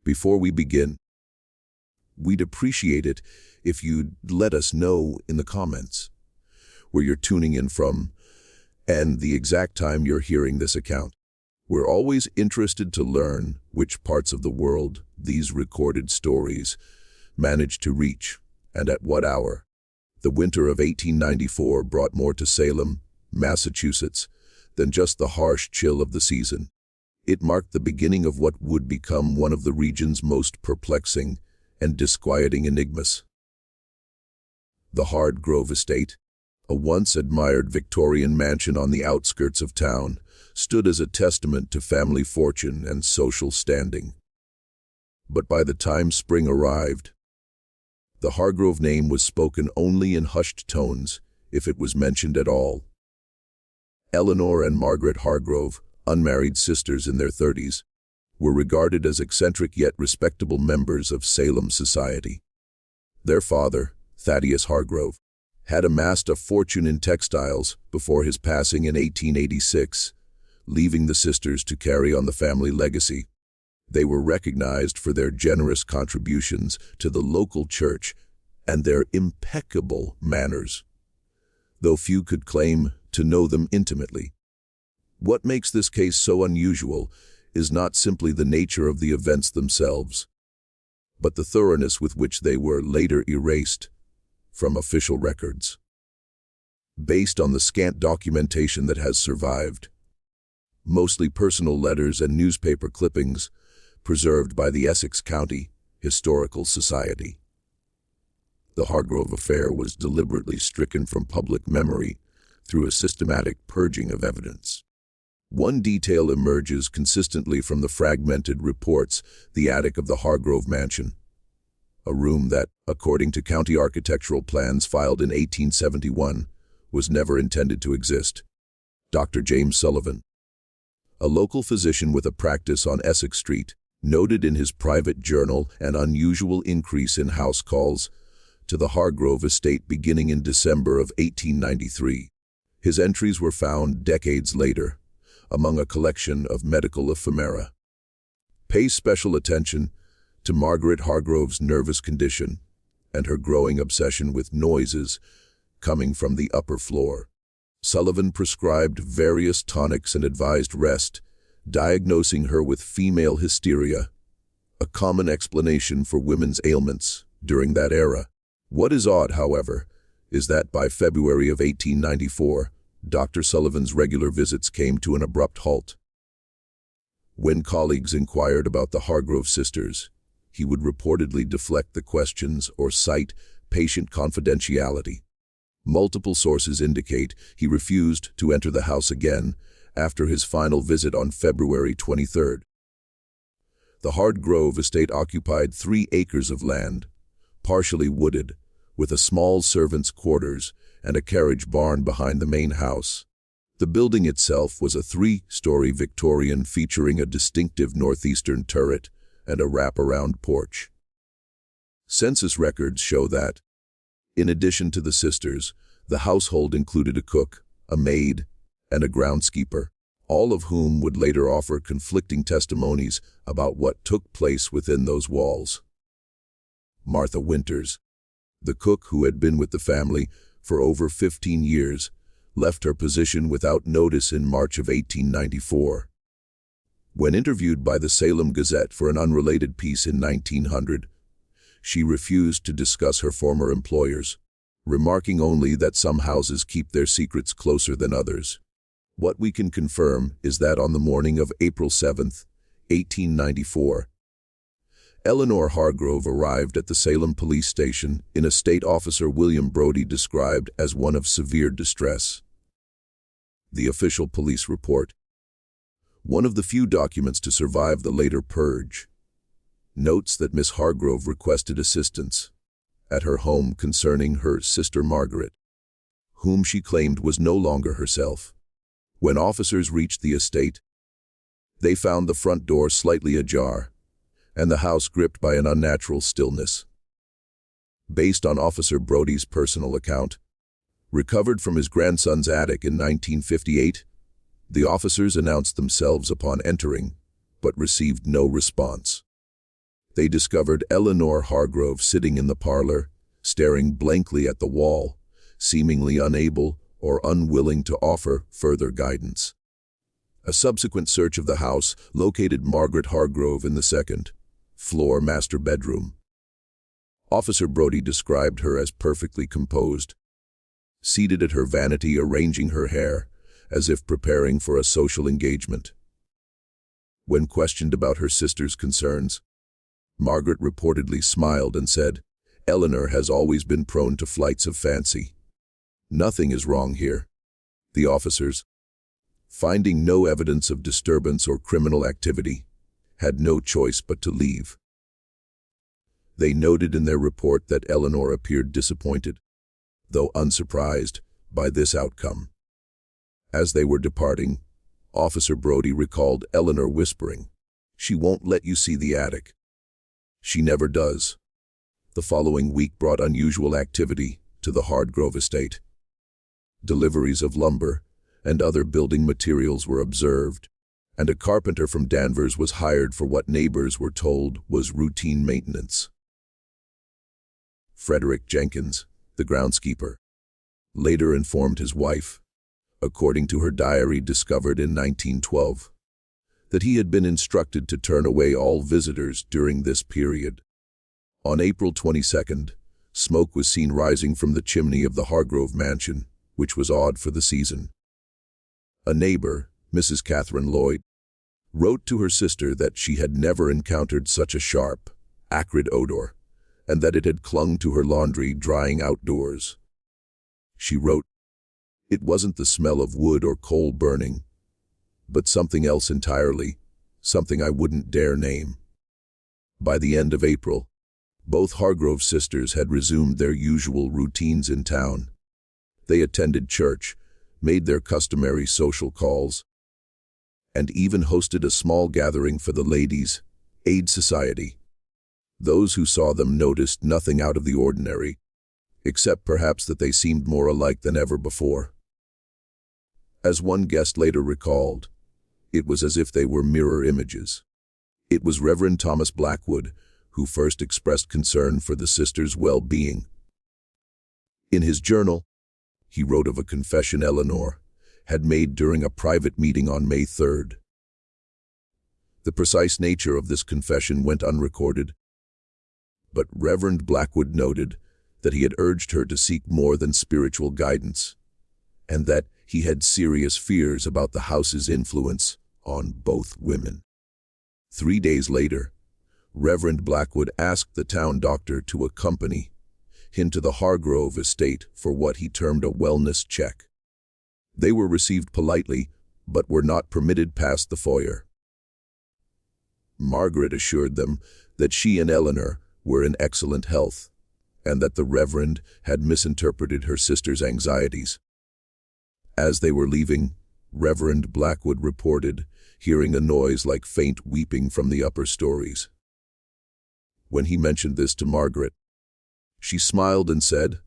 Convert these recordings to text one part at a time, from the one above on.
Before we begin, we'd appreciate it if you'd let us know in the comments where you're tuning in from and the exact time you're hearing this account. We're always interested to learn which parts of the world these recorded stories managed to reach and at what hour. The winter of 1894 brought more to Salem, Massachusetts, than just the harsh chill of the season. It marked the beginning of what would become one of the region's most perplexing and disquieting enigmas. The Hargrove estate, a once admired Victorian mansion on the outskirts of town, stood as a testament to family fortune and social standing. But by the time spring arrived, the Hargrove name was spoken only in hushed tones, if it was mentioned at all. Eleanor and Margaret Hargrove, unmarried sisters in their 30s, were regarded as eccentric yet respectable members of Salem society. Their father, Thaddeus Hargrove, had amassed a fortune in textiles before his passing in 1886, leaving the sisters to carry on the family legacy. They were recognized for their generous contributions to the local church and their impeccable manners, though few could claim to know them intimately. What makes this case so unusual is not simply the nature of the events themselves, but the thoroughness with which they were later erased from official records. Based on the scant documentation that has survived, mostly personal letters and newspaper clippings preserved by the Essex County Historical Society, the Hargrove affair was deliberately stricken from public memory through a systematic purging of evidence. One detail emerges consistently from the fragmented reports: the attic of the Hargrove mansion, a room that, according to county architectural plans filed in 1871, was never intended to exist. Dr. James Sullivan, a local physician with a practice on Essex Street, noted in his private journal an unusual increase in house calls to the Hargrove estate beginning in December of 1893. His entries were found decades later among a collection of medical ephemera. Pay special attention to Margaret Hargrove's nervous condition and her growing obsession with noises coming from the upper floor. Sullivan prescribed various tonics and advised rest, diagnosing her with female hysteria, a common explanation for women's ailments during that era. What is odd, however, is that by February of 1894, Dr. Sullivan's regular visits came to an abrupt halt. When colleagues inquired about the Hargrove sisters, he would reportedly deflect the questions or cite patient confidentiality. Multiple sources indicate he refused to enter the house again after his final visit on February 23rd. The Hargrove estate occupied 3 acres of land, partially wooded, with a small servants' quarters and a carriage barn behind the main house. The building itself was a 3-story Victorian featuring a distinctive northeastern turret and a wrap-around porch. Census records show that, in addition to the sisters, the household included a cook, a maid, and a groundskeeper, all of whom would later offer conflicting testimonies about what took place within those walls. Martha Winters, the cook who had been with the family for over 15 years, left her position without notice in March of 1894. When interviewed by the Salem Gazette for an unrelated piece in 1900, she refused to discuss her former employers, remarking only that some houses keep their secrets closer than others. What we can confirm is that on the morning of April 7, 1894, Eleanor Hargrove arrived at the Salem police station in a state officer William Brodie described as one of severe distress. The official police report, one of the few documents to survive the later purge, notes that Miss Hargrove requested assistance at her home concerning her sister Margaret, whom she claimed was no longer herself. When officers reached the estate, they found the front door slightly ajar and the house gripped by an unnatural stillness. Based on Officer Brodie's personal account, recovered from his grandson's attic in 1958, the officers announced themselves upon entering, but received no response. They discovered Eleanor Hargrove sitting in the parlor, staring blankly at the wall, seemingly unable or unwilling to offer further guidance. A subsequent search of the house located Margaret Hargrove in the second-floor master bedroom. Officer Brody described her as perfectly composed, seated at her vanity arranging her hair, as if preparing for a social engagement. When questioned about her sister's concerns, Margaret reportedly smiled and said, "Eleanor has always been prone to flights of fancy. Nothing is wrong here." The officers, finding no evidence of disturbance or criminal activity, had no choice but to leave. They noted in their report that Eleanor appeared disappointed, though unsurprised, by this outcome. As they were departing, Officer Brody recalled Eleanor whispering, "She won't let you see the attic. She never does." The following week brought unusual activity to the Hargrove estate. Deliveries of lumber and other building materials were observed, and a carpenter from Danvers was hired for what neighbors were told was routine maintenance. Frederick Jenkins, the groundskeeper, later informed his wife, according to her diary discovered in 1912, that he had been instructed to turn away all visitors during this period. On April 22nd, smoke was seen rising from the chimney of the Hargrove mansion, which was odd for the season. A neighbor, Mrs. Catherine Lloyd, wrote to her sister that she had never encountered such a sharp, acrid odor, and that it had clung to her laundry drying outdoors. She wrote, "It wasn't the smell of wood or coal burning, but something else entirely, something I wouldn't dare name." By the end of April, both Hargrove sisters had resumed their usual routines in town. They attended church, made their customary social calls, and even hosted a small gathering for the Ladies' Aid Society. Those who saw them noticed nothing out of the ordinary, except perhaps that they seemed more alike than ever before. As one guest later recalled, it was as if they were mirror images. It was Reverend Thomas Blackwood who first expressed concern for the sisters' well-being. In his journal, he wrote of a confession Eleanor had made during a private meeting on May 3rd. The precise nature of this confession went unrecorded, but Reverend Blackwood noted that he had urged her to seek more than spiritual guidance, and that he had serious fears about the house's influence on both women. 3 days later, Reverend Blackwood asked the town doctor to accompany him to the Hargrove estate for what he termed a wellness check. They were received politely, but were not permitted past the foyer. Margaret assured them that she and Eleanor were in excellent health, and that the Reverend had misinterpreted her sister's anxieties. As they were leaving, Reverend Blackwood reported hearing a noise like faint weeping from the upper stories. When he mentioned this to Margaret, she smiled and said,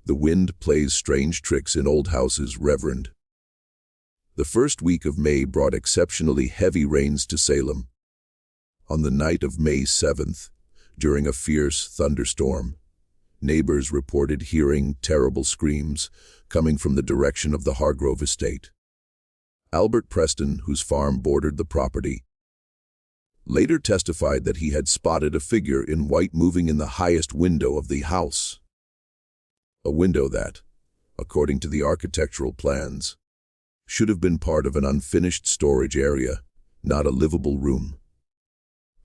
"The wind plays strange tricks in old houses, Reverend." The first week of May brought exceptionally heavy rains to Salem. On the night of May 7th, during a fierce thunderstorm, neighbors reported hearing terrible screams coming from the direction of the Hargrove estate. Albert Preston, whose farm bordered the property, later testified that he had spotted a figure in white moving in the highest window of the house. A window that, according to the architectural plans, should have been part of an unfinished storage area, not a livable room.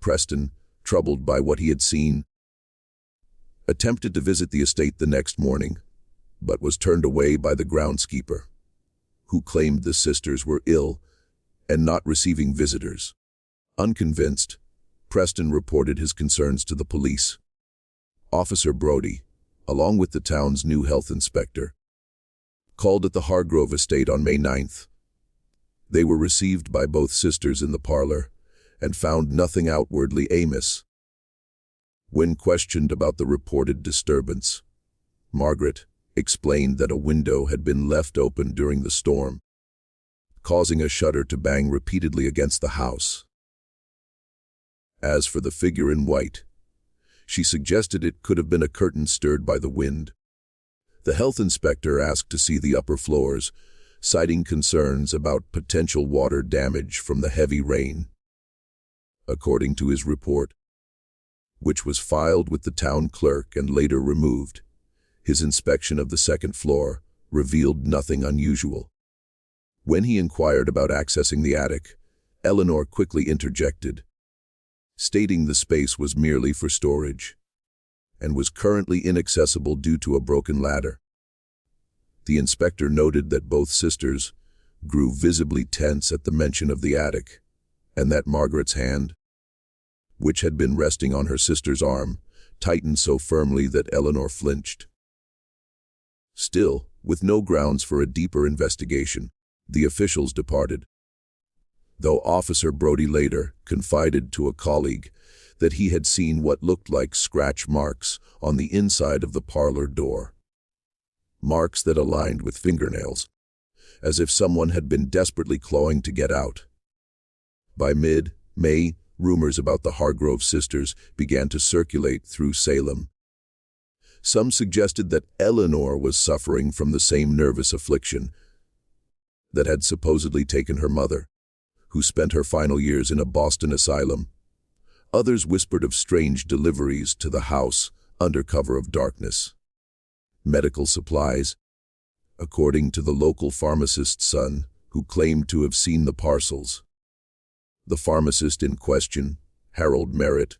Preston, troubled by what he had seen, attempted to visit the estate the next morning, but was turned away by the groundskeeper, who claimed the sisters were ill and not receiving visitors. Unconvinced, Preston reported his concerns to the police. Officer Brody, along with the town's new health inspector, called at the Hargrove estate on May 9th. They were received by both sisters in the parlor and found nothing outwardly amiss. When questioned about the reported disturbance, Margaret explained that a window had been left open during the storm, causing a shutter to bang repeatedly against the house. As for the figure in white, She suggested it could have been a curtain stirred by the wind. The health inspector asked to see the upper floors, citing concerns about potential water damage from the heavy rain. According to his report, which was filed with the town clerk and later removed, his inspection of the second floor revealed nothing unusual. When he inquired about accessing the attic, Eleanor quickly interjected, stating the space was merely for storage and was currently inaccessible due to a broken ladder. The inspector noted that both sisters grew visibly tense at the mention of the attic, and that Margaret's hand, which had been resting on her sister's arm, tightened so firmly that Eleanor flinched. Still, with no grounds for a deeper investigation, the officials departed, though Officer Brody later confided to a colleague that he had seen what looked like scratch marks on the inside of the parlor door. Marks that aligned with fingernails, as if someone had been desperately clawing to get out. By mid-May, rumors about the Hargrove sisters began to circulate through Salem. Some suggested that Eleanor was suffering from the same nervous affliction that had supposedly taken her mother, who spent her final years in a Boston asylum. Others whispered of strange deliveries to the house under cover of darkness. Medical supplies, according to the local pharmacist's son, who claimed to have seen the parcels. The pharmacist in question, Harold Merritt,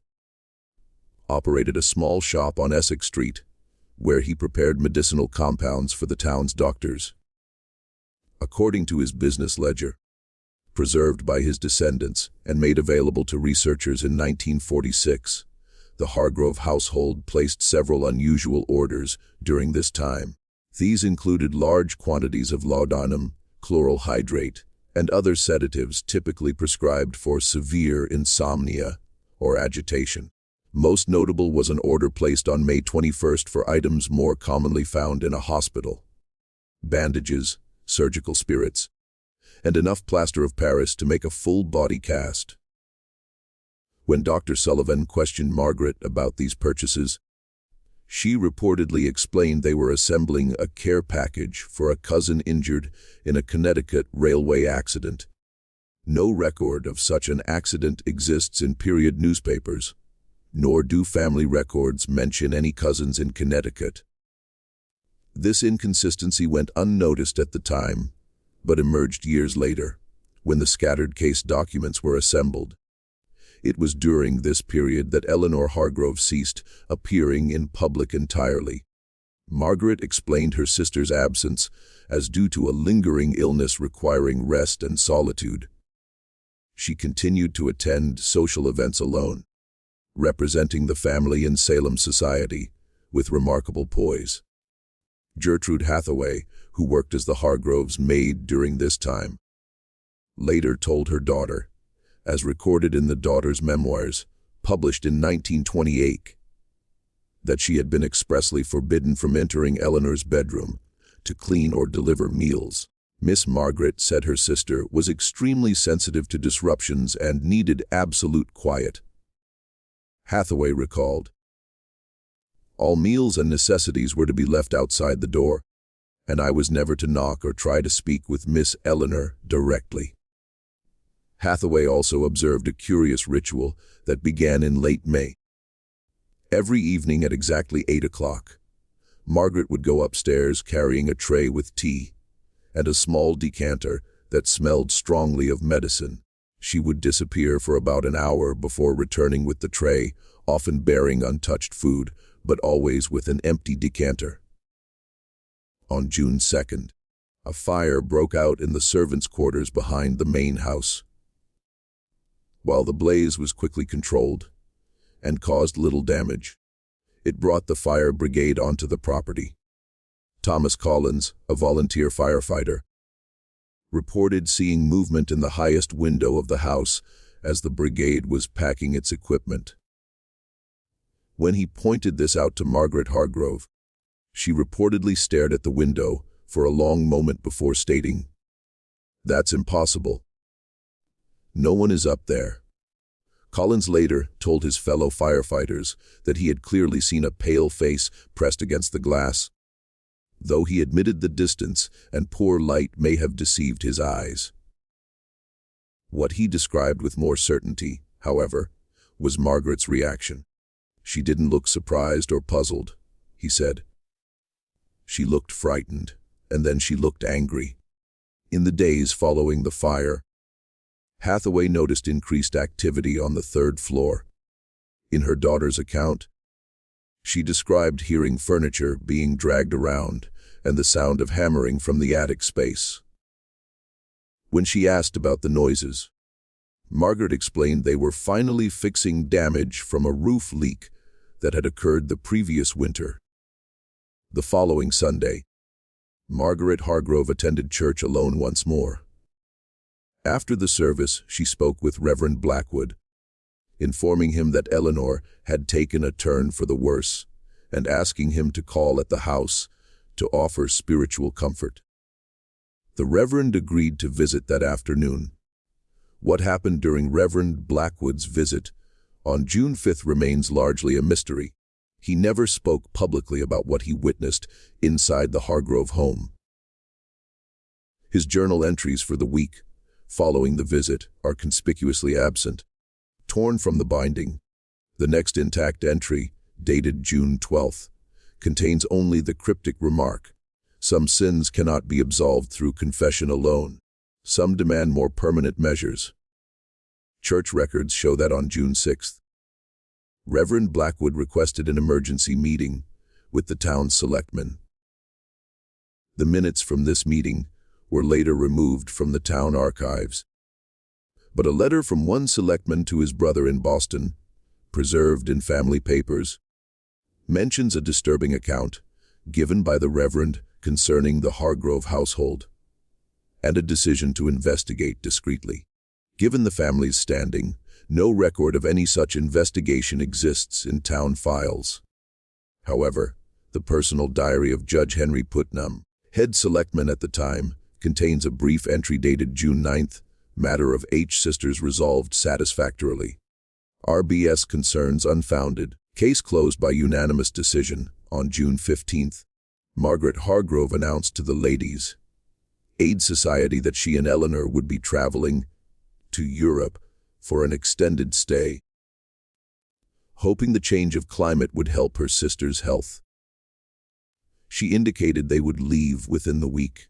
operated a small shop on Essex Street, where he prepared medicinal compounds for the town's doctors. According to his business ledger, preserved by his descendants and made available to researchers in 1946, the Hargrove household placed several unusual orders during this time. These included large quantities of laudanum, chloral hydrate, and other sedatives typically prescribed for severe insomnia or agitation. Most notable was an order placed on May 21st for items more commonly found in a hospital: bandages, surgical spirits, and enough plaster of Paris to make a full-body cast. When Dr. Sullivan questioned Margaret about these purchases, she reportedly explained they were assembling a care package for a cousin injured in a Connecticut railway accident. No record of such an accident exists in period newspapers, nor do family records mention any cousins in Connecticut. This inconsistency went unnoticed at the time, but emerged years later, when the scattered case documents were assembled. It was during this period that Eleanor Hargrove ceased appearing in public entirely. Margaret explained her sister's absence as due to a lingering illness requiring rest and solitude. She continued to attend social events alone, representing the family in Salem society with remarkable poise. Gertrude Hathaway, who worked as the Hargroves' maid during this time, later told her daughter, as recorded in the daughter's memoirs, published in 1928, that she had been expressly forbidden from entering Eleanor's bedroom to clean or deliver meals. Miss Margaret said her sister was extremely sensitive to disruptions and needed absolute quiet. Hathaway recalled, "All meals and necessities were to be left outside the door, and I was never to knock or try to speak with Miss Eleanor directly." Hathaway also observed a curious ritual that began in late May. Every evening at exactly 8 o'clock, Margaret would go upstairs carrying a tray with tea and a small decanter that smelled strongly of medicine. She would disappear for about an hour before returning with the tray, often bearing untouched food, but always with an empty decanter. On June 2nd, a fire broke out in the servants' quarters behind the main house. While the blaze was quickly controlled and caused little damage, it brought the fire brigade onto the property. Thomas Collins, a volunteer firefighter, reported seeing movement in the highest window of the house as the brigade was packing its equipment. When he pointed this out to Margaret Hargrove, she reportedly stared at the window for a long moment before stating, "That's impossible. No one is up there." Collins later told his fellow firefighters that he had clearly seen a pale face pressed against the glass, though he admitted the distance and poor light may have deceived his eyes. What he described with more certainty, however, was Margaret's reaction. She didn't look surprised or puzzled, he said. She looked frightened, and then she looked angry. In the days following the fire, Hathaway noticed increased activity on the third floor. In her daughter's account, she described hearing furniture being dragged around and the sound of hammering from the attic space. When she asked about the noises, Margaret explained they were finally fixing damage from a roof leak that had occurred the previous winter. The following Sunday, Margaret Hargrove attended church alone once more. After the service, she spoke with Reverend Blackwood, informing him that Eleanor had taken a turn for the worse and asking him to call at the house to offer spiritual comfort. The Reverend agreed to visit that afternoon. What happened during Reverend Blackwood's visit on June 5th remains largely a mystery. He never spoke publicly about what he witnessed inside the Hargrove home. His journal entries for the week following the visit are conspicuously absent. Torn from the binding, the next intact entry, dated June 12th, contains only the cryptic remark, "Some sins cannot be absolved through confession alone. Some demand more permanent measures." Church records show that on June 6th, Reverend Blackwood requested an emergency meeting with the town's selectmen. The minutes from this meeting were later removed from the town archives. But a letter from one selectman to his brother in Boston, preserved in family papers, mentions a disturbing account given by the Reverend concerning the Hargrove household, and a decision to investigate discreetly. Given the family's standing, no record of any such investigation exists in town files. However, the personal diary of Judge Henry Putnam, head selectman at the time, contains a brief entry dated June 9th, matter of H sisters resolved satisfactorily. RBS concerns unfounded. Case closed by unanimous decision. On June 15th, Margaret Hargrove announced to the Ladies' Aid Society that she and Eleanor would be traveling to Europe for an extended stay, hoping the change of climate would help her sister's health. She indicated they would leave within the week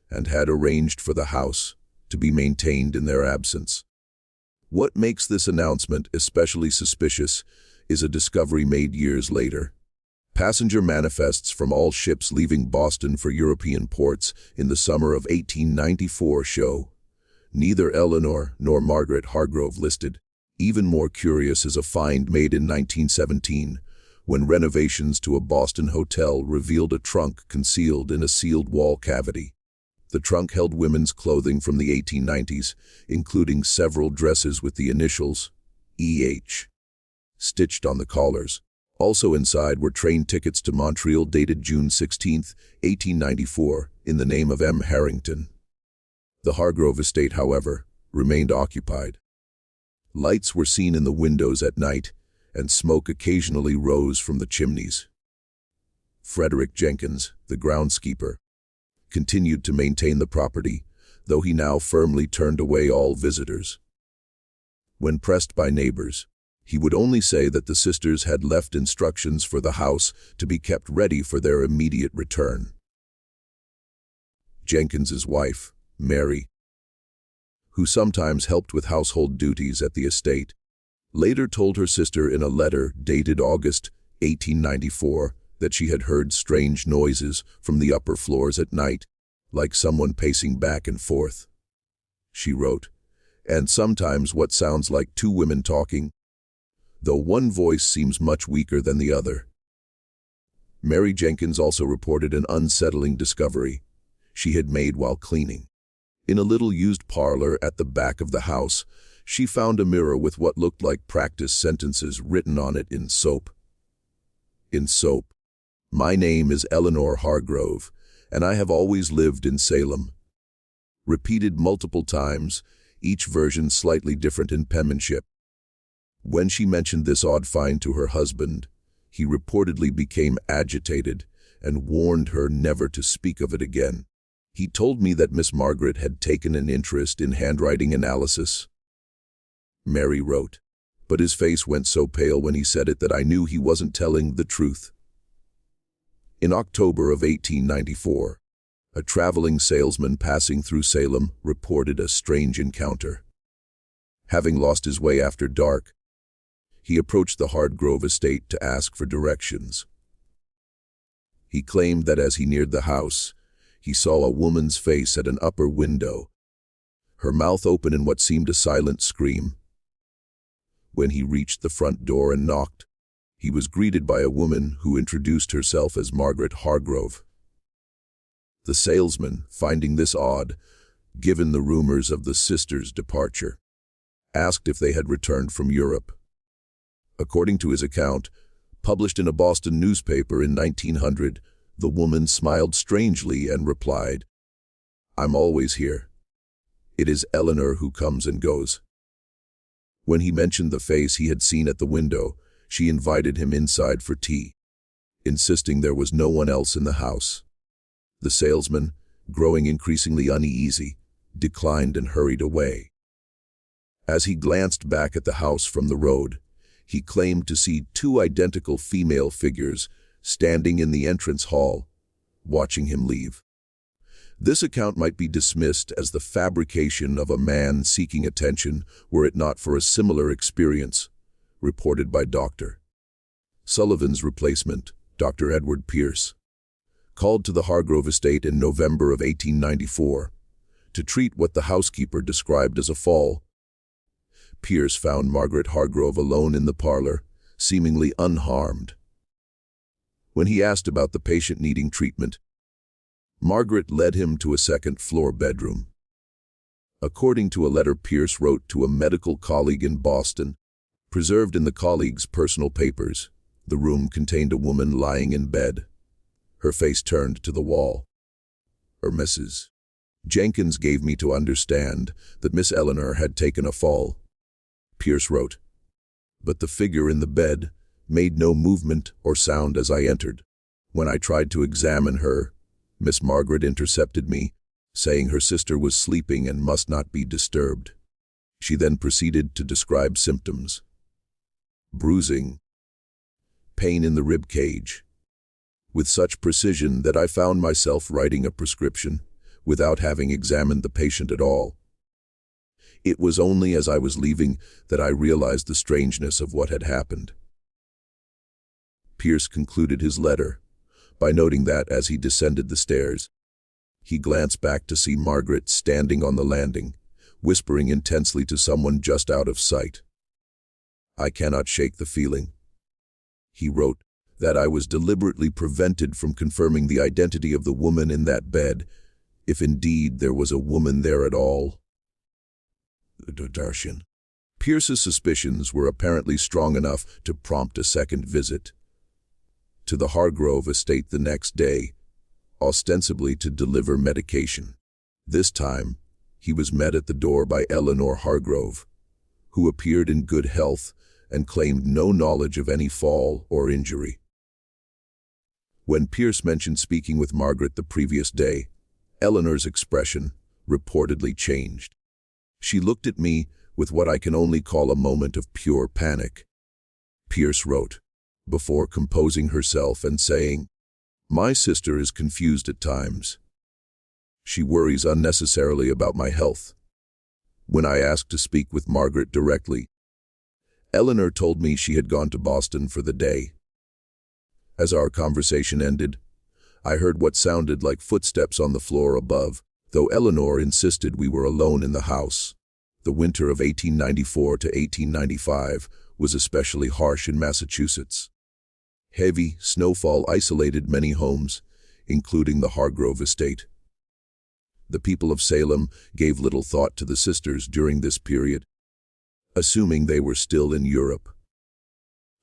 and had arranged for the house to be maintained in their absence. What makes this announcement especially suspicious is a discovery made years later. Passenger manifests from all ships leaving Boston for European ports in the summer of 1894 show neither Eleanor nor Margaret Hargrove listed. Even more curious is a find made in 1917 when renovations to a Boston hotel revealed a trunk concealed in a sealed wall cavity. The trunk held women's clothing from the 1890s, including several dresses with the initials E.H. stitched on the collars. Also inside were train tickets to Montreal dated June 16, 1894, in the name of M. Harrington. The Hargrove estate, however, remained occupied. Lights were seen in the windows at night, and smoke occasionally rose from the chimneys. Frederick Jenkins, the groundskeeper, continued to maintain the property, though he now firmly turned away all visitors. When pressed by neighbors, he would only say that the sisters had left instructions for the house to be kept ready for their immediate return. Jenkins's wife, Mary, who sometimes helped with household duties at the estate, later told her sister in a letter dated August 1894 that she had heard strange noises from the upper floors at night, like someone pacing back and forth. She wrote, "And sometimes what sounds like two women talking, though one voice seems much weaker than the other." Mary Jenkins also reported an unsettling discovery she had made while cleaning. In a little used parlor at the back of the house, she found a mirror with what looked like practice sentences written on it in soap. In soap. "My name is Eleanor Hargrove, and I have always lived in Salem." Repeated multiple times, each version slightly different in penmanship. When she mentioned this odd find to her husband, he reportedly became agitated and warned her never to speak of it again. He told me that Miss Margaret had taken an interest in handwriting analysis. Mary wrote, but his face went so pale when he said it that I knew he wasn't telling the truth. In October of 1894, a traveling salesman passing through Salem reported a strange encounter. Having lost his way after dark, he approached the Hargrove estate to ask for directions. He claimed that as he neared the house, he saw a woman's face at an upper window, her mouth open in what seemed a silent scream. When he reached the front door and knocked, he was greeted by a woman who introduced herself as Margaret Hargrove. The salesman, finding this odd, given the rumors of the sisters' departure, asked if they had returned from Europe. According to his account, published in a Boston newspaper in 1900, the woman smiled strangely and replied, "I'm always here. It is Eleanor who comes and goes." When he mentioned the face he had seen at the window, she invited him inside for tea, insisting there was no one else in the house. The salesman, growing increasingly uneasy, declined and hurried away. As he glanced back at the house from the road, he claimed to see two identical female figures standing in the entrance hall, watching him leave. This account might be dismissed as the fabrication of a man seeking attention were it not for a similar experience, reported by Dr. Sullivan's replacement, Dr. Edward Pierce, called to the Hargrove estate in November of 1894 to treat what the housekeeper described as a fall. Pierce found Margaret Hargrove alone in the parlor, seemingly unharmed. When he asked about the patient needing treatment, Margaret led him to a second-floor bedroom. According to a letter Pierce wrote to a medical colleague in Boston, preserved in the colleague's personal papers, the room contained a woman lying in bed, her face turned to the wall. Mrs. Jenkins gave me to understand that Miss Eleanor had taken a fall, Pierce wrote, but the figure in the bed made no movement or sound as I entered. When I tried to examine her, Miss Margaret intercepted me, saying her sister was sleeping and must not be disturbed. She then proceeded to describe symptoms: bruising, pain in the rib cage, with such precision that I found myself writing a prescription without having examined the patient at all. It was only as I was leaving that I realized the strangeness of what had happened. Pierce concluded his letter by noting that as he descended the stairs, he glanced back to see Margaret standing on the landing, whispering intensely to someone just out of sight. I cannot shake the feeling, he wrote, that I was deliberately prevented from confirming the identity of the woman in that bed, if indeed there was a woman there at all. Pierce's suspicions were apparently strong enough to prompt a second visit to the Hargrove estate the next day, ostensibly to deliver medication. This time, he was met at the door by Eleanor Hargrove, who appeared in good health and claimed no knowledge of any fall or injury. When Pierce mentioned speaking with Margaret the previous day, Eleanor's expression reportedly changed. She looked at me with what I can only call a moment of pure panic. Pierce wrote, before composing herself and saying, "My sister is confused at times. She worries unnecessarily about my health." When I asked to speak with Margaret directly, Eleanor told me she had gone to Boston for the day. As our conversation ended, I heard what sounded like footsteps on the floor above, though Eleanor insisted we were alone in the house. The winter of 1894 to 1895 was especially harsh in Massachusetts. Heavy snowfall isolated many homes, including the Hargrove estate. The people of Salem gave little thought to the sisters during this period, assuming they were still in Europe.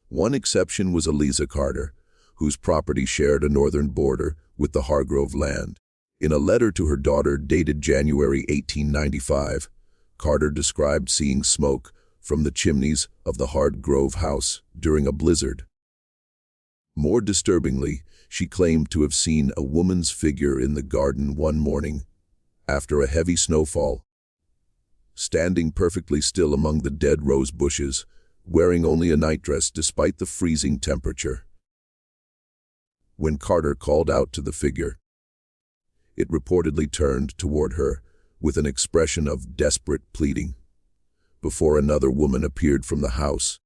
One exception was Eliza Carter, whose property shared a northern border with the Hargrove land. In a letter to her daughter dated January 1895, Carter described seeing smoke from the chimneys of the Hargrove house during a blizzard. More disturbingly, she claimed to have seen a woman's figure in the garden one morning, after a heavy snowfall, standing perfectly still among the dead rose bushes, wearing only a nightdress despite the freezing temperature. When Carter called out to the figure, it reportedly turned toward her with an expression of desperate pleading, before another woman appeared from the house,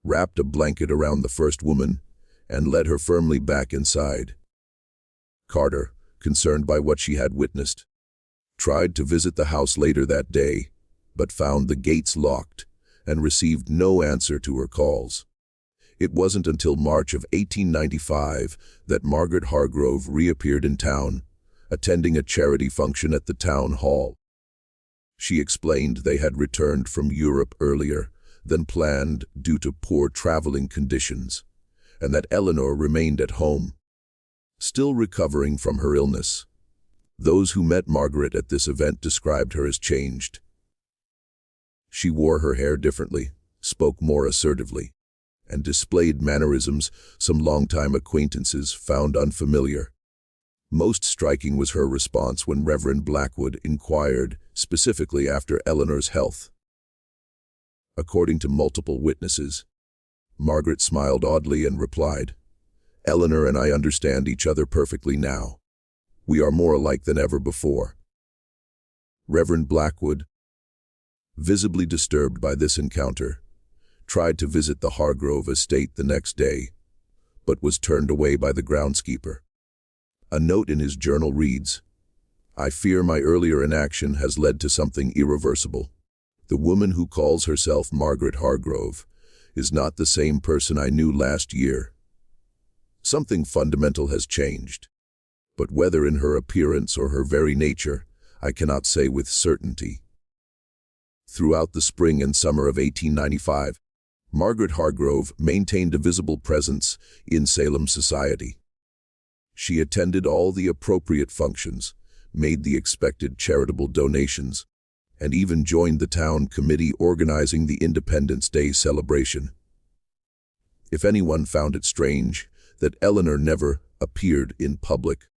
wrapped a blanket around the first woman, and led her firmly back inside. Carter, concerned by what she had witnessed, tried to visit the house later that day, but found the gates locked and received no answer to her calls. It wasn't until March of 1895 that Margaret Hargrove reappeared in town, attending a charity function at the town hall. She explained they had returned from Europe earlier than planned due to poor traveling conditions, and that Eleanor remained at home, still recovering from her illness. Those who met Margaret at this event described her as changed. She wore her hair differently, spoke more assertively, and displayed mannerisms some longtime acquaintances found unfamiliar. Most striking was her response when Reverend Blackwood inquired specifically after Eleanor's health. According to multiple witnesses, Margaret smiled oddly and replied, "Eleanor and I understand each other perfectly now. We are more alike than ever before." Reverend Blackwood, visibly disturbed by this encounter, tried to visit the Hargrove estate the next day, but was turned away by the groundskeeper. A note in his journal reads, "I fear my earlier inaction has led to something irreversible. The woman who calls herself Margaret Hargrove is not the same person I knew last year. Something fundamental has changed, but whether in her appearance or her very nature, I cannot say with certainty." Throughout the spring and summer of 1895, Margaret Hargrove maintained a visible presence in Salem society. She attended all the appropriate functions, made the expected charitable donations, and even joined the town committee organizing the Independence Day celebration. If anyone found it strange that Eleanor never appeared in public,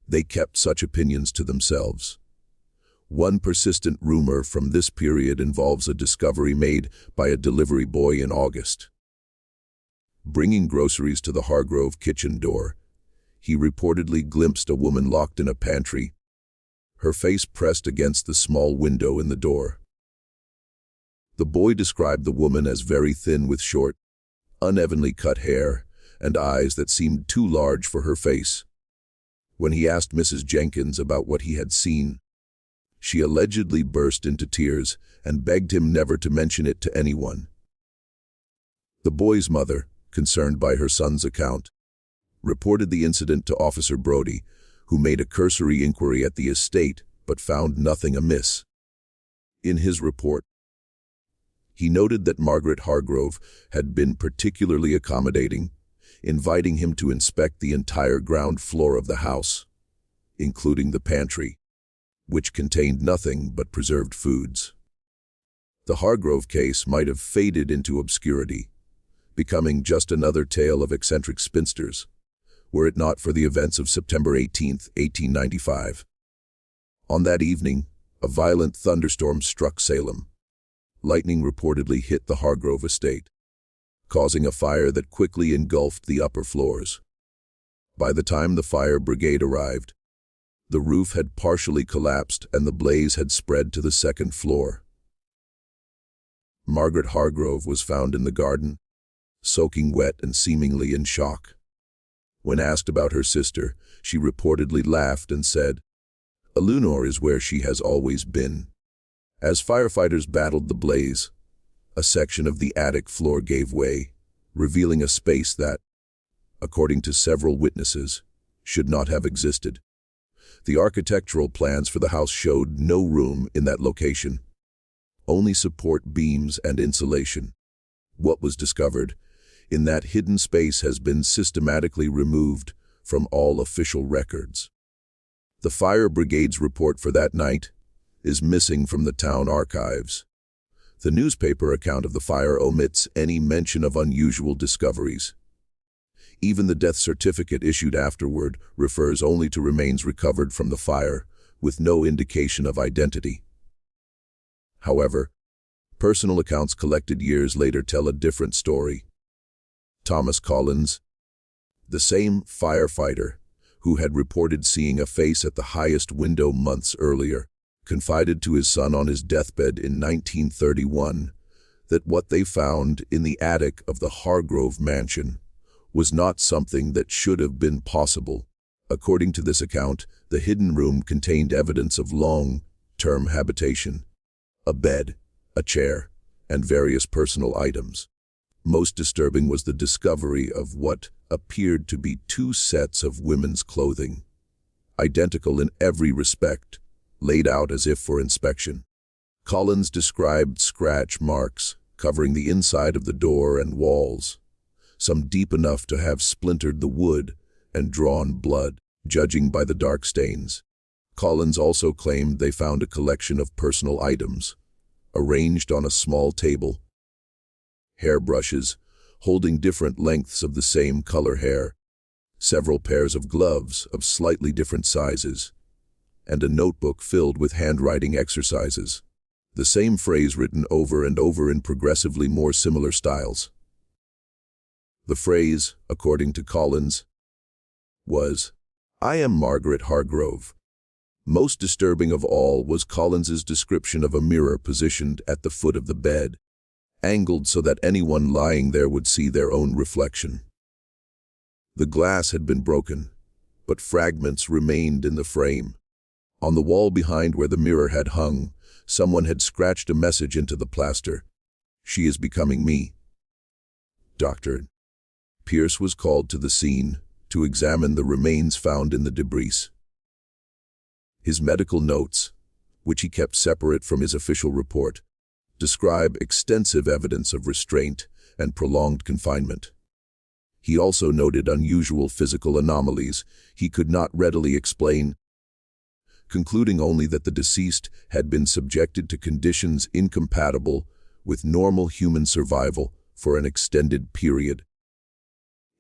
they kept such opinions to themselves. One persistent rumor from this period involves a discovery made by a delivery boy in August. Bringing groceries to the Hargrove kitchen door, he reportedly glimpsed a woman locked in a pantry, her face pressed against the small window in the door. The boy described the woman as very thin with short, unevenly cut hair and eyes that seemed too large for her face. When he asked Mrs. Jenkins about what he had seen, she allegedly burst into tears and begged him never to mention it to anyone. The boy's mother, concerned by her son's account, reported the incident to Officer Brody, who made a cursory inquiry at the estate but found nothing amiss. In his report, he noted that Margaret Hargrove had been particularly accommodating, inviting him to inspect the entire ground floor of the house, including the pantry, which contained nothing but preserved foods. The Hargrove case might have faded into obscurity, becoming just another tale of eccentric spinsters, were it not for the events of September 18, 1895. On that evening, a violent thunderstorm struck Salem. Lightning reportedly hit the Hargrove estate, causing a fire that quickly engulfed the upper floors. By the time the fire brigade arrived, the roof had partially collapsed and the blaze had spread to the second floor. Margaret Hargrove was found in the garden, soaking wet and seemingly in shock. When asked about her sister, she reportedly laughed and said, "Eleanor is where she has always been." As firefighters battled the blaze, a section of the attic floor gave way, revealing a space that, according to several witnesses, should not have existed. The architectural plans for the house showed no room in that location, only support beams and insulation. What was discovered in that hidden space has been systematically removed from all official records. The fire brigade's report for that night is missing from the town archives. The newspaper account of the fire omits any mention of unusual discoveries. Even the death certificate issued afterward refers only to remains recovered from the fire, with no indication of identity. However, personal accounts collected years later tell a different story. Thomas Collins, the same firefighter who had reported seeing a face at the highest window months earlier, confided to his son on his deathbed in 1931 that what they found in the attic of the Hargrove mansion was not something that should have been possible. According to this account, the hidden room contained evidence of long-term habitation: a bed, a chair, and various personal items. Most disturbing was the discovery of what appeared to be 2 sets of women's clothing, identical in every respect, laid out as if for inspection. Collins described scratch marks covering the inside of the door and walls, some deep enough to have splintered the wood and drawn blood, judging by the dark stains. Collins also claimed they found a collection of personal items, arranged on a small table: hairbrushes, holding different lengths of the same color hair, several pairs of gloves of slightly different sizes, and a notebook filled with handwriting exercises, the same phrase written over and over in progressively more similar styles. The phrase, according to Collins, was, "I am Margaret Hargrove." Most disturbing of all was Collins's description of a mirror positioned at the foot of the bed, angled so that anyone lying there would see their own reflection. The glass had been broken, but fragments remained in the frame. On the wall behind where the mirror had hung, someone had scratched a message into the plaster: "She is becoming me." Dr. Pierce was called to the scene to examine the remains found in the debris. His medical notes, which he kept separate from his official report, describe extensive evidence of restraint and prolonged confinement. He also noted unusual physical anomalies he could not readily explain, concluding only that the deceased had been subjected to conditions incompatible with normal human survival for an extended period.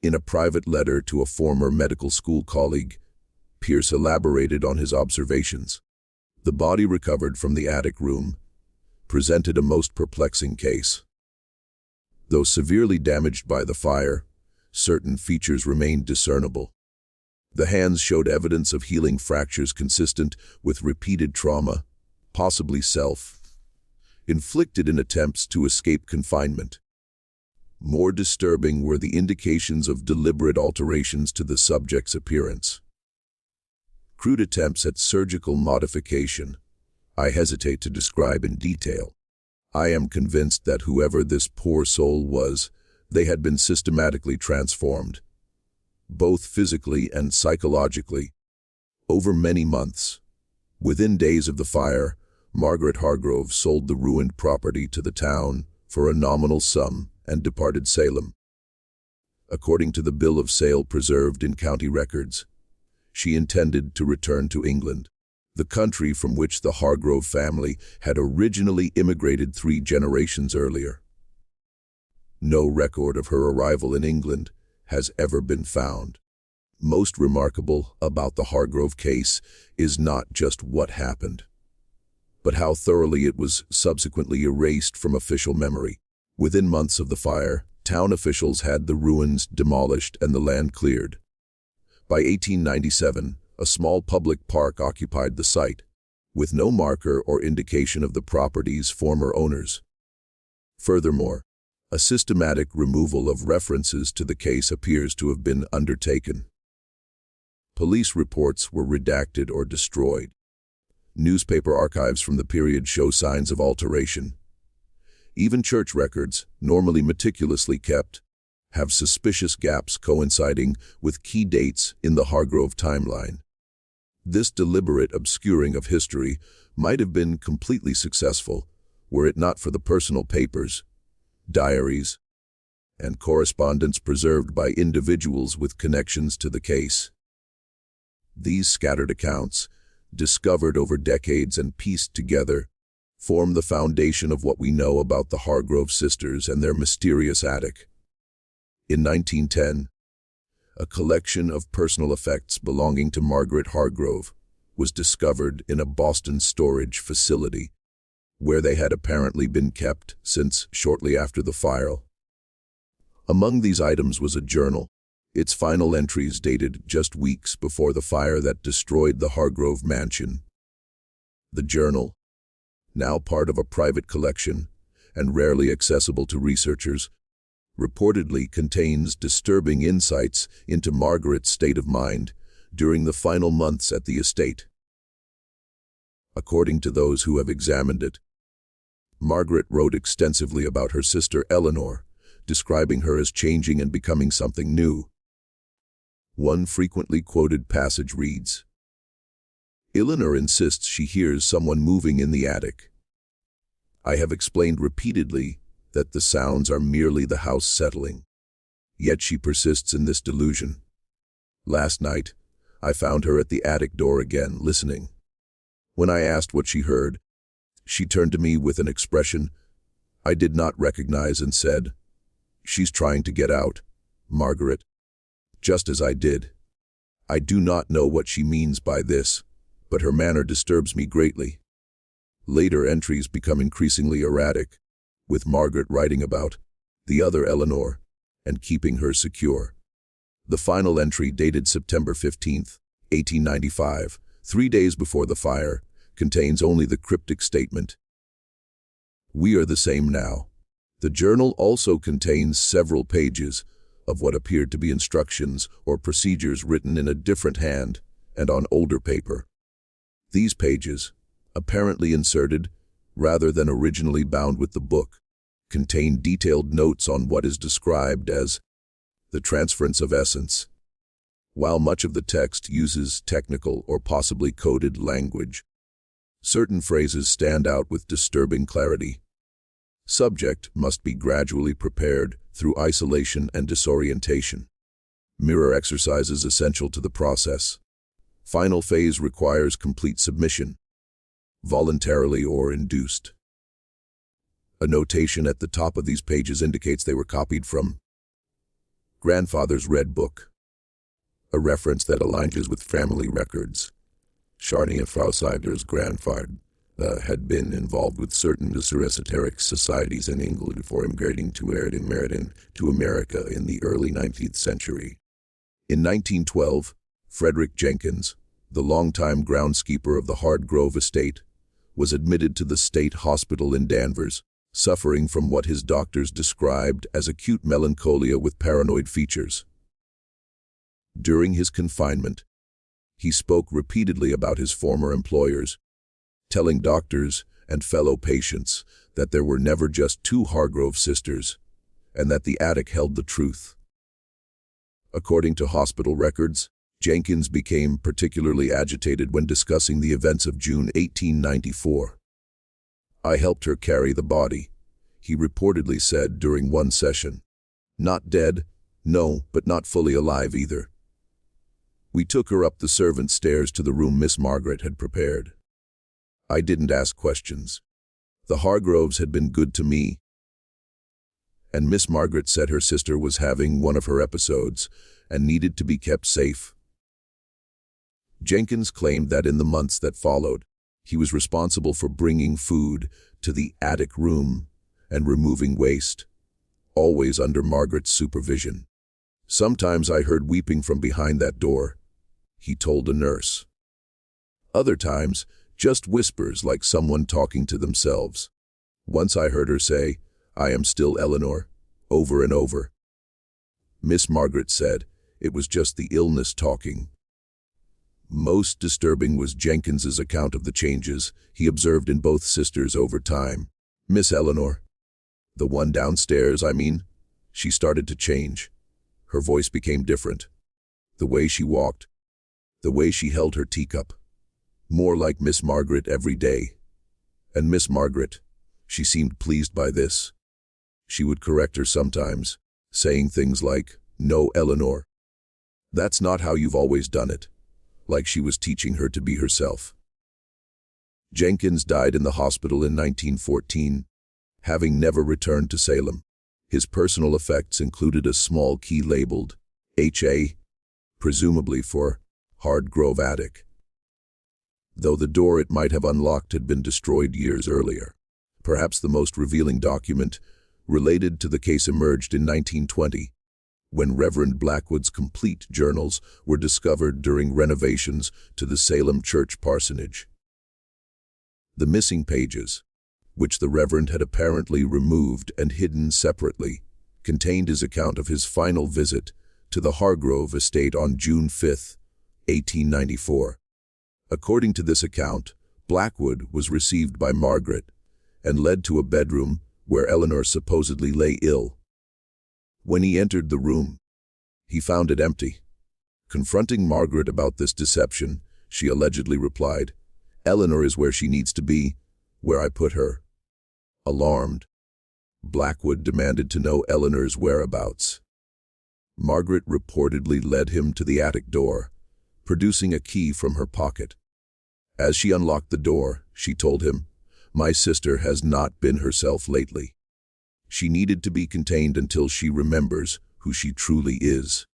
In a private letter to a former medical school colleague, Pierce elaborated on his observations. The body recovered from the attic room presented a most perplexing case. Though severely damaged by the fire, certain features remained discernible. The hands showed evidence of healing fractures consistent with repeated trauma, possibly self-inflicted in attempts to escape confinement. More disturbing were the indications of deliberate alterations to the subject's appearance. Crude attempts at surgical modification I hesitate to describe in detail. I am convinced that whoever this poor soul was, they had been systematically transformed, both physically and psychologically, over many months. Within days of the fire, Margaret Hargrove sold the ruined property to the town for a nominal sum and departed Salem. According to the bill of sale preserved in county records, she intended to return to England, the country from which the Hargrove family had originally immigrated 3 generations earlier. No record of her arrival in England has ever been found. Most remarkable about the Hargrove case is not just what happened, but how thoroughly it was subsequently erased from official memory. Within months of the fire, town officials had the ruins demolished and the land cleared. By 1897, a small public park occupied the site, with no marker or indication of the property's former owners. Furthermore, a systematic removal of references to the case appears to have been undertaken. Police reports were redacted or destroyed. Newspaper archives from the period show signs of alteration. Even church records, normally meticulously kept, have suspicious gaps coinciding with key dates in the Hargrove timeline. This deliberate obscuring of history might have been completely successful were it not for the personal papers, diaries, and correspondence preserved by individuals with connections to the case. These scattered accounts, discovered over decades and pieced together, form the foundation of what we know about the Hargrove sisters and their mysterious attic. In 1910, a collection of personal effects belonging to Margaret Hargrove was discovered in a Boston storage facility, where they had apparently been kept since shortly after the fire. Among these items was a journal, its final entries dated just weeks before the fire that destroyed the Hargrove mansion. The journal, now part of a private collection and rarely accessible to researchers, reportedly contains disturbing insights into Margaret's state of mind during the final months at the estate. According to those who have examined it, Margaret wrote extensively about her sister Eleanor, describing her as changing and becoming something new. One frequently quoted passage reads, "Eleanor insists she hears someone moving in the attic. I have explained repeatedly that the sounds are merely the house settling. Yet she persists in this delusion. Last night, I found her at the attic door again, listening. When I asked what she heard, she turned to me with an expression I did not recognize and said, 'She's trying to get out, Margaret,' just as I did. I do not know what she means by this, but her manner disturbs me greatly." Later entries become increasingly erratic, with Margaret writing about the other Eleanor and keeping her secure. The final entry, dated September 15, 1895, 3 days before the fire, contains only the cryptic statement, "We are the same now." The journal also contains several pages of what appeared to be instructions or procedures written in a different hand and on older paper. These pages, apparently inserted rather than originally bound with the book, contain detailed notes on what is described as the transference of essence. While much of the text uses technical or possibly coded language, certain phrases stand out with disturbing clarity. Subject must be gradually prepared through isolation and disorientation. Mirror exercises essential to the process. Final phase requires complete submission, voluntarily or induced. A notation at the top of these pages indicates they were copied from grandfather's red book, a reference that aligns with family records. Sharney and Frau Seidler's grandfather had been involved with certain esoteric societies in England before immigrating to America in the early 19th century. In 1912, Frederick Jenkins, the longtime groundskeeper of the Hargrove estate, was admitted to the state hospital in Danvers, suffering from what his doctors described as acute melancholia with paranoid features. During his confinement, he spoke repeatedly about his former employers, telling doctors and fellow patients that there were never just two Hargrove sisters, and that the attic held the truth. According to hospital records, Jenkins became particularly agitated when discussing the events of June 1894. "I helped her carry the body," he reportedly said during one session. "Not dead, no, but not fully alive either. We took her up the servants' stairs to the room Miss Margaret had prepared. I didn't ask questions. The Hargroves had been good to me, and Miss Margaret said her sister was having one of her episodes and needed to be kept safe." Jenkins claimed that in the months that followed, he was responsible for bringing food to the attic room and removing waste, always under Margaret's supervision. "Sometimes I heard weeping from behind that door," he told a nurse. "Other times, just whispers like someone talking to themselves. Once I heard her say, 'I am still Eleanor,' over and over." Miss Margaret said it was just the illness talking. Most disturbing was Jenkins's account of the changes he observed in both sisters over time. "Miss Eleanor, the one downstairs, I mean, she started to change. Her voice became different. The way she walked, the way she held her teacup. More like Miss Margaret every day. And Miss Margaret, she seemed pleased by this. She would correct her sometimes, saying things like, 'No, Eleanor. That's not how you've always done it,' like she was teaching her to be herself." Jenkins died in the hospital in 1914, having never returned to Salem. His personal effects included a small key labeled H.A., presumably for Hargrove attic, though the door it might have unlocked had been destroyed years earlier. Perhaps the most revealing document related to the case emerged in 1920, when Reverend Blackwood's complete journals were discovered during renovations to the Salem church parsonage. The missing pages, which the Reverend had apparently removed and hidden separately, contained his account of his final visit to the Hargrove estate on June 5, 1894. According to this account, Blackwood was received by Margaret and led to a bedroom where Eleanor supposedly lay ill. When he entered the room, he found it empty. Confronting Margaret about this deception, she allegedly replied, "Eleanor is where she needs to be, where I put her." Alarmed, Blackwood demanded to know Eleanor's whereabouts. Margaret reportedly led him to the attic door, producing a key from her pocket. As she unlocked the door, she told him, "My sister has not been herself lately. She needed to be contained until she remembers who she truly is."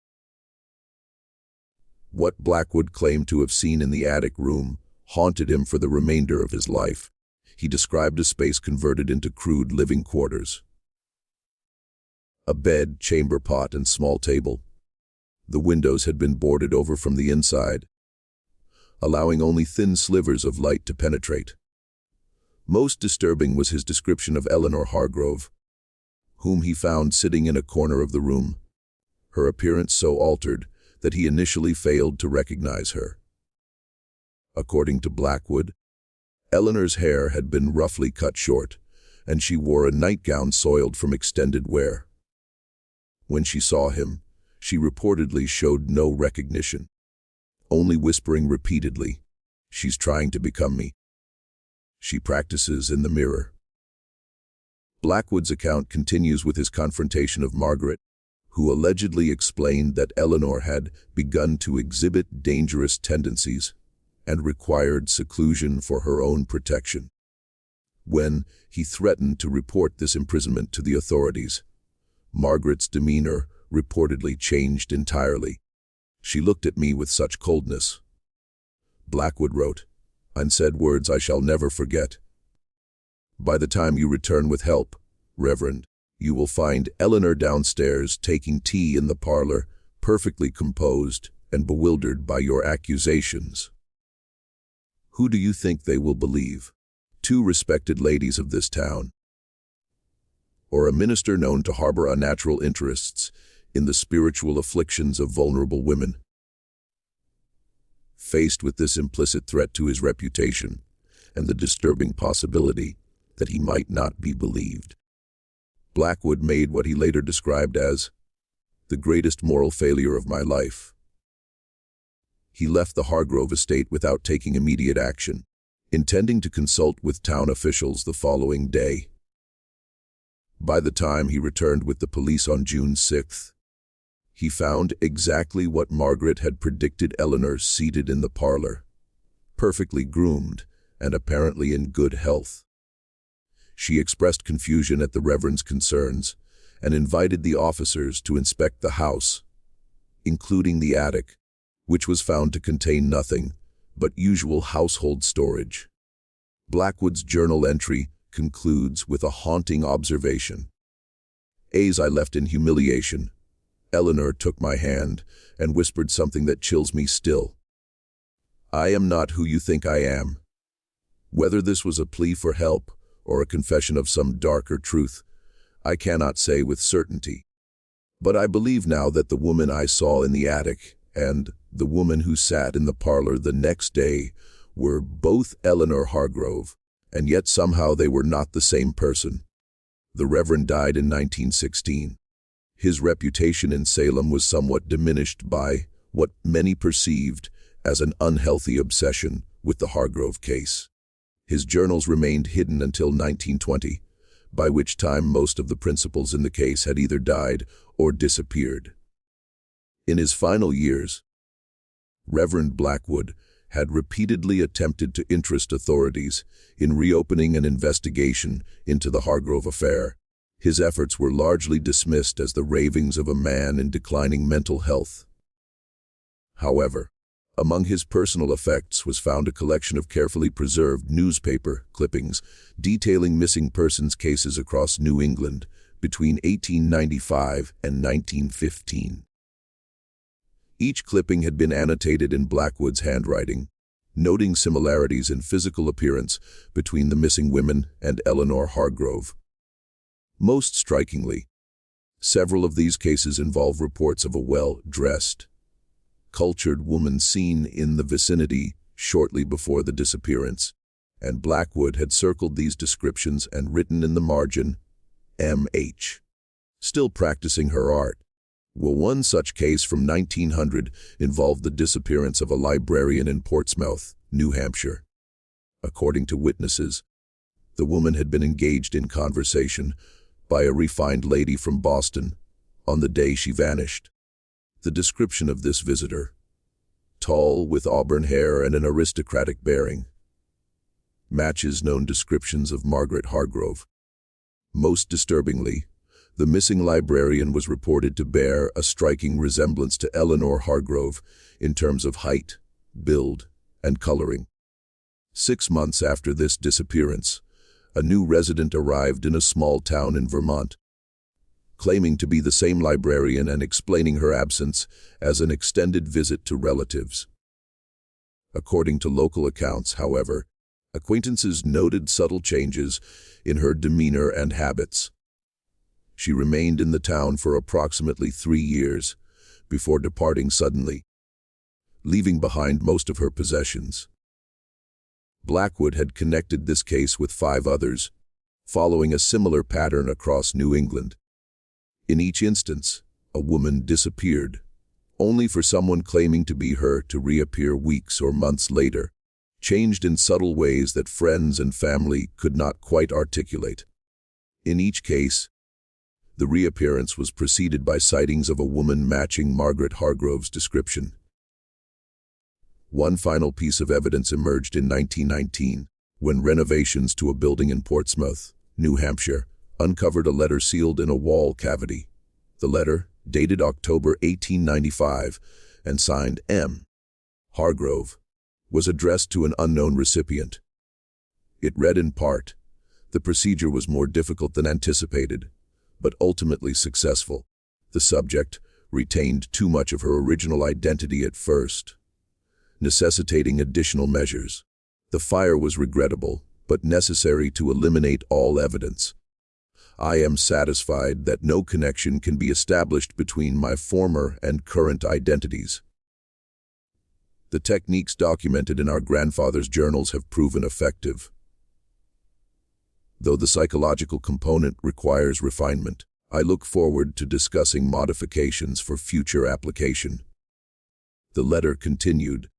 What Blackwood claimed to have seen in the attic room haunted him for the remainder of his life. He described a space converted into crude living quarters. A bed, chamber pot, and small table. The windows had been boarded over from the inside, allowing only thin slivers of light to penetrate. Most disturbing was his description of Eleanor Hargrove, whom he found sitting in a corner of the room, her appearance so altered that he initially failed to recognize her. According to Blackwood, Eleanor's hair had been roughly cut short, and she wore a nightgown soiled from extended wear. When she saw him, she reportedly showed no recognition, only whispering repeatedly, "She's trying to become me. She practices in the mirror." Blackwood's account continues with his confrontation of Margaret, who allegedly explained that Eleanor had begun to exhibit dangerous tendencies and required seclusion for her own protection. When he threatened to report this imprisonment to the authorities, Margaret's demeanor reportedly changed entirely. "She looked at me with such coldness," Blackwood wrote, "and said words I shall never forget. By the time you return with help, Reverend, you will find Eleanor downstairs taking tea in the parlor, perfectly composed and bewildered by your accusations. Who do you think they will believe? Two respected ladies of this town, or a minister known to harbor unnatural interests in the spiritual afflictions of vulnerable women?" Faced with this implicit threat to his reputation and the disturbing possibility that he might not be believed, Blackwood made what he later described as the greatest moral failure of my life. He left the Hargrove estate without taking immediate action, intending to consult with town officials the following day. By the time he returned with the police on June 6th, he found exactly what Margaret had predicted Eleanor seated in the parlor, perfectly groomed and apparently in good health. She expressed confusion at the Reverend's concerns and invited the officers to inspect the house, including the attic, which was found to contain nothing but usual household storage. Blackwood's journal entry concludes with a haunting observation. "As I left in humiliation, Eleanor took my hand and whispered something that chills me still. 'I am not who you think I am.' Whether this was a plea for help or a confession of some darker truth, I cannot say with certainty. But I believe now that the woman I saw in the attic and the woman who sat in the parlor the next day were both Eleanor Hargrove, and yet somehow they were not the same person." The Reverend died in 1916. His reputation in Salem was somewhat diminished by what many perceived as an unhealthy obsession with the Hargrove case. His journals remained hidden until 1920, by which time most of the principals in the case had either died or disappeared. In his final years, Reverend Blackwood had repeatedly attempted to interest authorities in reopening an investigation into the Hargrove affair. His efforts were largely dismissed as the ravings of a man in declining mental health. However, among his personal effects was found a collection of carefully preserved newspaper clippings detailing missing persons cases across New England between 1895 and 1915. Each clipping had been annotated in Blackwood's handwriting, noting similarities in physical appearance between the missing women and Eleanor Hargrove. Most strikingly, several of these cases involve reports of a well-dressed, cultured woman seen in the vicinity shortly before the disappearance, and Blackwood had circled these descriptions and written in the margin, M.H. Still practicing her art. Well, one such case from 1900 involved the disappearance of a librarian in Portsmouth, New Hampshire. According to witnesses, the woman had been engaged in conversation by a refined lady from Boston on the day she vanished. The description of this visitor, tall with auburn hair and an aristocratic bearing, matches known descriptions of Margaret Hargrove. Most disturbingly, the missing librarian was reported to bear a striking resemblance to Eleanor Hargrove in terms of height, build, and coloring. 6 months after this disappearance, a new resident arrived in a small town in Vermont, claiming to be the same librarian and explaining her absence as an extended visit to relatives. According to local accounts, however, acquaintances noted subtle changes in her demeanor and habits. She remained in the town for approximately 3 years before departing suddenly, leaving behind most of her possessions. Blackwood had connected this case with 5 others, following a similar pattern across New England. In each instance, a woman disappeared, only for someone claiming to be her to reappear weeks or months later, changed in subtle ways that friends and family could not quite articulate. In each case, the reappearance was preceded by sightings of a woman matching Margaret Hargrove's description. One final piece of evidence emerged in 1919, when renovations to a building in Portsmouth, New Hampshire, uncovered a letter sealed in a wall cavity. The letter, dated October 1895 and signed M. Hargrove, was addressed to an unknown recipient. It read in part, "The procedure was more difficult than anticipated, but ultimately successful. The subject retained too much of her original identity at first, necessitating additional measures. The fire was regrettable, but necessary to eliminate all evidence. I am satisfied that no connection can be established between my former and current identities." The techniques documented in our grandfather's journals have proven effective. Though the psychological component requires refinement, I look forward to discussing modifications for future application. The letter continued,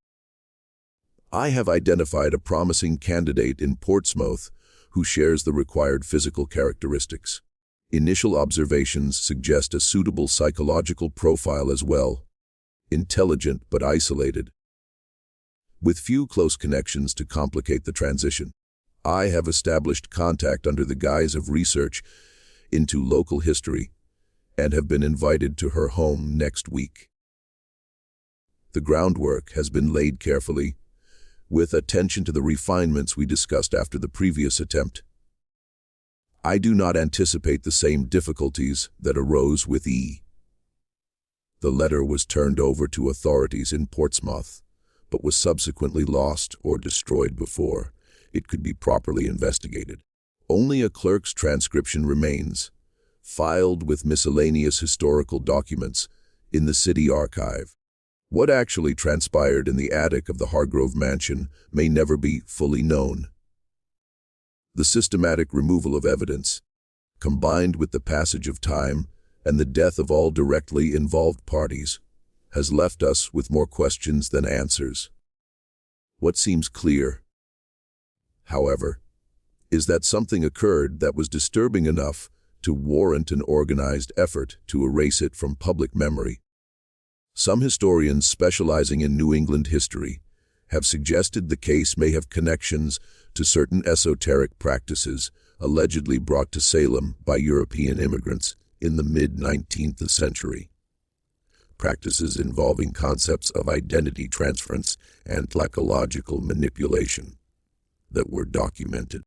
"I have identified a promising candidate in Portsmouth who shares the required physical characteristics. Initial observations suggest a suitable psychological profile as well, intelligent but isolated, with few close connections to complicate the transition. I have established contact under the guise of research into local history and have been invited to her home next week. The groundwork has been laid carefully, with attention to the refinements we discussed after the previous attempt. I do not anticipate the same difficulties that arose with E." The letter was turned over to authorities in Portsmouth, but was subsequently lost or destroyed before it could be properly investigated. Only a clerk's transcription remains, filed with miscellaneous historical documents in the city archive. What actually transpired in the attic of the Hargrove mansion may never be fully known. The systematic removal of evidence, combined with the passage of time and the death of all directly involved parties, has left us with more questions than answers. What seems clear, however, is that something occurred that was disturbing enough to warrant an organized effort to erase it from public memory. Some historians specializing in New England history have suggested the case may have connections to certain esoteric practices allegedly brought to Salem by European immigrants in the mid-19th century. Practices involving concepts of identity transference and psychological manipulation that were documented.